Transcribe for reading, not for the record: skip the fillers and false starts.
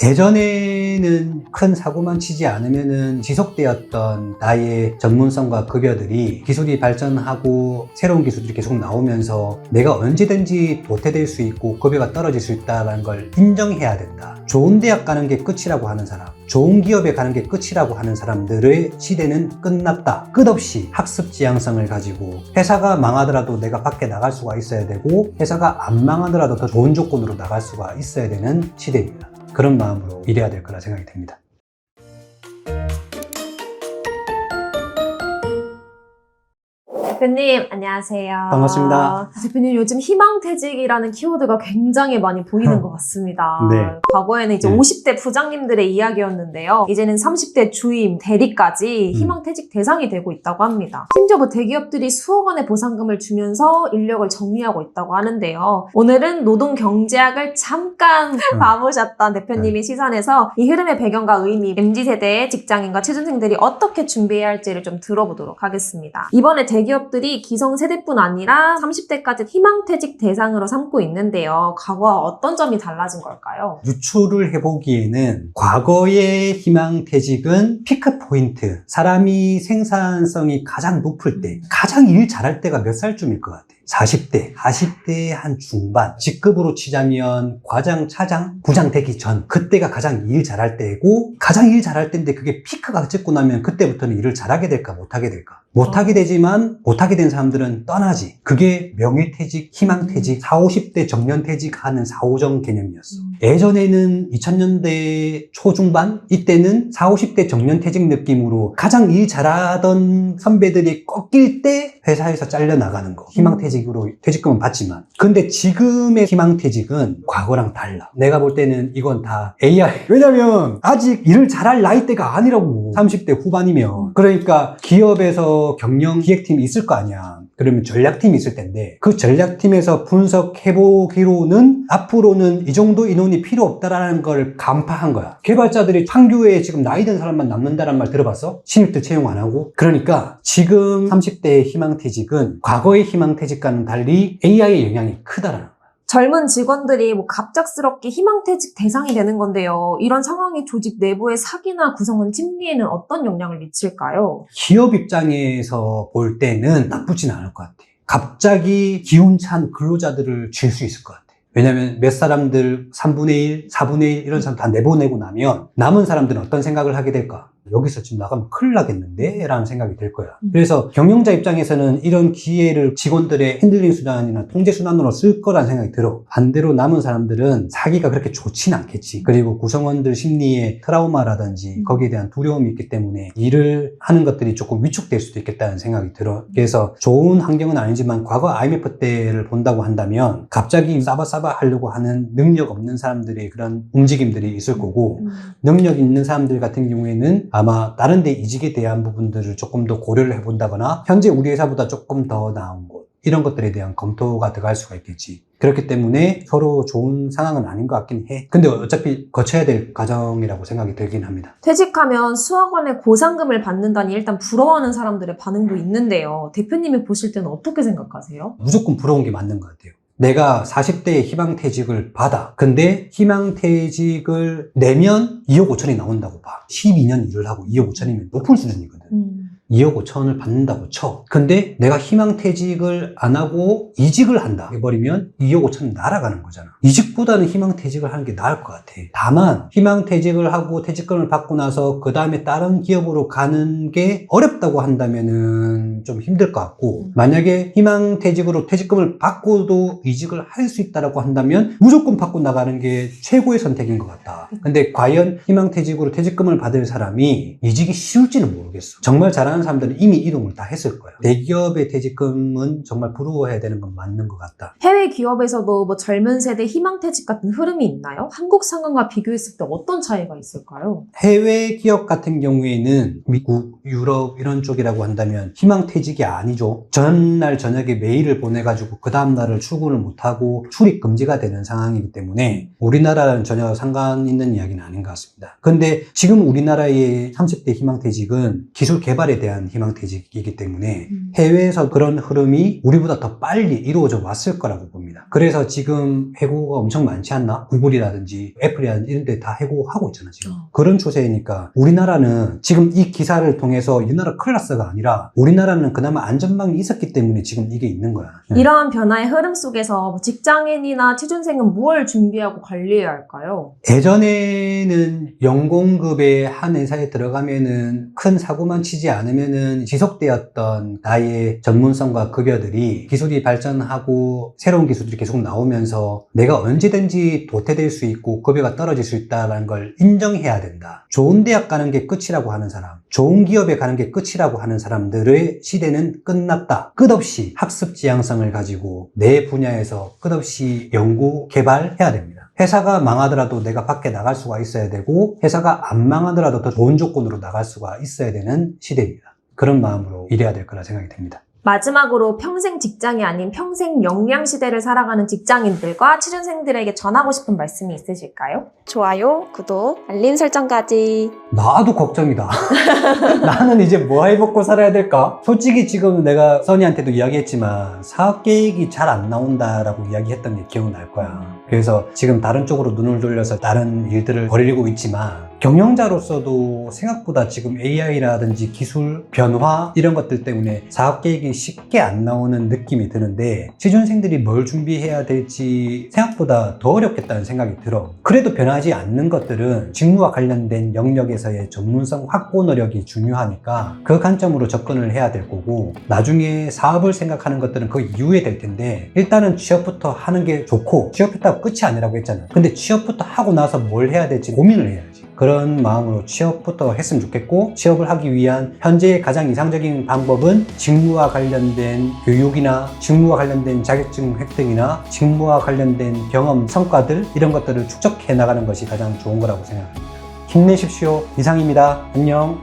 예전에는 큰 사고만 치지 않으면은 지속되었던 나의 전문성과 급여들이 기술이 발전하고 새로운 기술들이 계속 나오면서 내가 언제든지 도태될 수 있고 급여가 떨어질 수 있다는 걸 인정해야 된다. 좋은 대학 가는 게 끝이라고 하는 사람, 좋은 기업에 가는 게 끝이라고 하는 사람들의 시대는 끝났다. 끝없이 학습 지향성을 가지고 회사가 망하더라도 내가 밖에 나갈 수가 있어야 되고 회사가 안 망하더라도 더 좋은 조건으로 나갈 수가 있어야 되는 시대입니다. 그런 마음으로 일해야 될 거라 생각이 듭니다. 대표님 안녕하세요. 반갑습니다. 대표님 요즘 희망퇴직이라는 키워드가 굉장히 많이 보이는 것 같습니다. 네. 과거에는 이제 50대 부장님들의 이야기였는데요. 이제는 30대 주임, 대리까지 희망퇴직 대상이 되고 있다고 합니다. 심지어 뭐 대기업들이 수억 원의 보상금을 주면서 인력을 정리하고 있다고 하는데요. 오늘은 노동경제학을 잠깐 봐보셨던 대표님의 시선에서 이 흐름의 배경과 의미, MZ세대의 직장인과 취준생들이 어떻게 준비해야 할지를 좀 들어보도록 하겠습니다. 이번에 대기업들이 기성세대뿐 아니라 30대까지 희망퇴직 대상으로 삼고 있는데요. 과거와 어떤 점이 달라진 걸까요? 유추를 해보기에는 과거의 희망퇴직은 피크 포인트, 사람이 생산성이 가장 높을 때, 가장 일 잘할 때가 몇 살쯤일 것 같아요? 40대, 40대의 한 중반, 직급으로 치자면 과장, 차장, 부장 되기 전, 그때가 가장 일 잘할 때고, 가장 일 잘할 때인데 그게 피크가 찍고 나면 그때부터는 일을 잘하게 될까 못하게 될까? 못하게 되지만 못하게 된 사람들은 떠나지. 그게 명예퇴직, 희망퇴직, 40, 50대 정년퇴직하는 4호정 개념이었어. 예전에는 2000년대 초중반? 이때는 40, 50대 정년퇴직 느낌으로 가장 일 잘하던 선배들이 꺾일 때 회사에서 잘려나가는 거. 희망퇴직으로 퇴직금은 받지만. 근데 지금의 희망퇴직은 과거랑 달라. 내가 볼 때는 이건 다 AI. 왜냐면 아직 일을 잘할 나이대가 아니라고. 30대 후반이면. 그러니까 기업에서 경영 기획팀이 있을 거 아니야. 그러면 전략팀이 있을 텐데 그 전략팀에서 분석해보기로는 앞으로는 이 정도 인원이 필요 없다라는 걸 간파한 거야. 개발자들이 판교에 지금 나이 든 사람만 남는다는 말 들어봤어? 신입들 채용 안 하고? 그러니까 지금 30대의 희망퇴직은 과거의 희망퇴직과는 달리 AI의 영향이 크다라는 거야. 젊은 직원들이 뭐 갑작스럽게 희망퇴직 대상이 되는 건데요. 이런 상황이 조직 내부의 사기나 구성원 심리에는 어떤 영향을 미칠까요? 기업 입장에서 볼 때는 나쁘진 않을 것 같아. 갑자기 기운찬 근로자들을 줄 수 있을 것 같아. 왜냐면 몇 사람들 3분의 1, 4분의 1 이런 사람 다 내보내고 나면 남은 사람들은 어떤 생각을 하게 될까? 여기서 지금 나가면 큰일 나겠는데? 라는 생각이 들 거야. 그래서 경영자 입장에서는 이런 기회를 직원들의 핸들링 수단이나 통제 수단으로 쓸 거란 생각이 들어. 반대로 남은 사람들은 사기가 그렇게 좋진 않겠지. 그리고 구성원들 심리에 트라우마라든지 거기에 대한 두려움이 있기 때문에 일을 하는 것들이 조금 위축될 수도 있겠다는 생각이 들어. 그래서 좋은 환경은 아니지만 과거 IMF 때를 본다고 한다면 갑자기 싸바싸바 하려고 하는 능력 없는 사람들의 그런 움직임들이 있을 거고 능력 있는 사람들 같은 경우에는 아마 다른 데 이직에 대한 부분들을 조금 더 고려를 해본다거나 현재 우리 회사보다 조금 더 나은 곳 이런 것들에 대한 검토가 들어갈 수가 있겠지. 그렇기 때문에 서로 좋은 상황은 아닌 것 같긴 해. 근데 어차피 거쳐야 될 과정이라고 생각이 들긴 합니다. 퇴직하면 수억 원의 보상금을 받는다니 일단 부러워하는 사람들의 반응도 있는데요. 대표님이 보실 때는 어떻게 생각하세요? 무조건 부러운 게 맞는 것 같아요. 내가 40대에 희망퇴직을 받아. 근데 희망퇴직을 내면 2억 5천이 나온다고 봐. 12년 일을 하고 2억 5천이면 높은 수준이거든. 2억 5천을 받는다고 쳐. 근데 내가 희망퇴직을 안 하고 이직을 한다 해버리면 2억 5천은 날아가는 거잖아. 이직보다는 희망퇴직을 하는 게 나을 것 같아. 다만 희망퇴직을 하고 퇴직금을 받고 나서 그 다음에 다른 기업으로 가는 게 어렵다고 한다면은 좀 힘들 것 같고 만약에 희망퇴직으로 퇴직금을 받고도 이직을 할 수 있다고 한다면 무조건 받고 나가는 게 최고의 선택인 것 같다. 근데 과연 희망퇴직으로 퇴직금을 받을 사람이 이직이 쉬울지는 모르겠어. 정말 잘하는 사람들은 이미 이동을 다 했을 거야. 대기업의 퇴직금은 정말 부러워해야 되는 건 맞는 것 같다. 해외 기업에서도 뭐 젊은 세대 희망퇴직 같은 흐름이 있나요? 한국 상황과 비교했을 때 어떤 차이가 있을까요? 해외 기업 같은 경우에는 미국, 유럽 이런 쪽이라고 한다면 희망퇴직이 아니죠. 전날 저녁에 메일을 보내가지고 그 다음날을 출근을 못하고 출입 금지가 되는 상황이기 때문에 우리나라는 전혀 상관 있는 이야기는 아닌 것 같습니다. 근데 지금 우리나라의 30대 희망퇴직은 기술 개발에 대한 대한 희망퇴직이기 때문에 해외에서 그런 흐름이 우리보다 더 빨리 이루어져 왔을 거라고 봅니다. 그래서 지금 해고가 엄청 많지 않나? 구글이라든지 애플이라든지 이런 데 다 해고하고 있잖아 지금. 그런 추세이니까 우리나라는 지금 이 기사를 통해서 이 나라 클래스가 아니라 우리나라는 그나마 안전망이 있었기 때문에 지금 이게 있는 거야. 이러한 변화의 흐름 속에서 직장인이나 취준생은 뭘 준비하고 관리해야 할까요? 예전에는 연공급의 한 회사에 들어가면은 큰 사고만 치지 않으면은 지속되었던 나의 전문성과 급여들이 기술이 발전하고 새로운 기술들이 계속 나오면서 내가 언제든지 도태될 수 있고 급여가 떨어질 수 있다는 걸 인정해야 된다. 좋은 대학 가는 게 끝이라고 하는 사람, 좋은 기업에 가는 게 끝이라고 하는 사람들의 시대는 끝났다. 끝없이 학습 지향성을 가지고 내 분야에서 끝없이 연구, 개발해야 됩니다. 회사가 망하더라도 내가 밖에 나갈 수가 있어야 되고 회사가 안 망하더라도 더 좋은 조건으로 나갈 수가 있어야 되는 시대입니다. 그런 마음으로 일해야 될 거라 생각이 됩니다. 마지막으로 평생 직장이 아닌 평생 역량 시대를 살아가는 직장인들과 취준생들에게 전하고 싶은 말씀이 있으실까요? 좋아요, 구독, 알림 설정까지. 나도 걱정이다. 나는 이제 뭐 해먹고 살아야 될까? 솔직히 지금 내가 써니한테도 이야기했지만 사업 계획이 잘 안 나온다라고 이야기했던 게 기억날 거야. 그래서 지금 다른 쪽으로 눈을 돌려서 다른 일들을 벌이고 있지만 경영자로서도 생각보다 지금 AI라든지 기술 변화 이런 것들 때문에 사업 계획이 쉽게 안 나오는 느낌이 드는데 취준생들이 뭘 준비해야 될지 생각보다 더 어렵겠다는 생각이 들어. 그래도 변하지 않는 것들은 직무와 관련된 영역에서의 전문성 확보 노력이 중요하니까 그 관점으로 접근을 해야 될 거고 나중에 사업을 생각하는 것들은 그 이후에 될 텐데 일단은 취업부터 하는 게 좋고 취업부터 하고 끝이 아니라고 했잖아. 근데 취업부터 하고 나서 뭘 해야 될지 고민을 해야지. 그런 마음으로 취업부터 했으면 좋겠고 취업을 하기 위한 현재의 가장 이상적인 방법은 직무와 관련된 교육이나 직무와 관련된 자격증 획득이나 직무와 관련된 경험, 성과들 이런 것들을 축적해 나가는 것이 가장 좋은 거라고 생각합니다. 힘내십시오. 이상입니다. 안녕.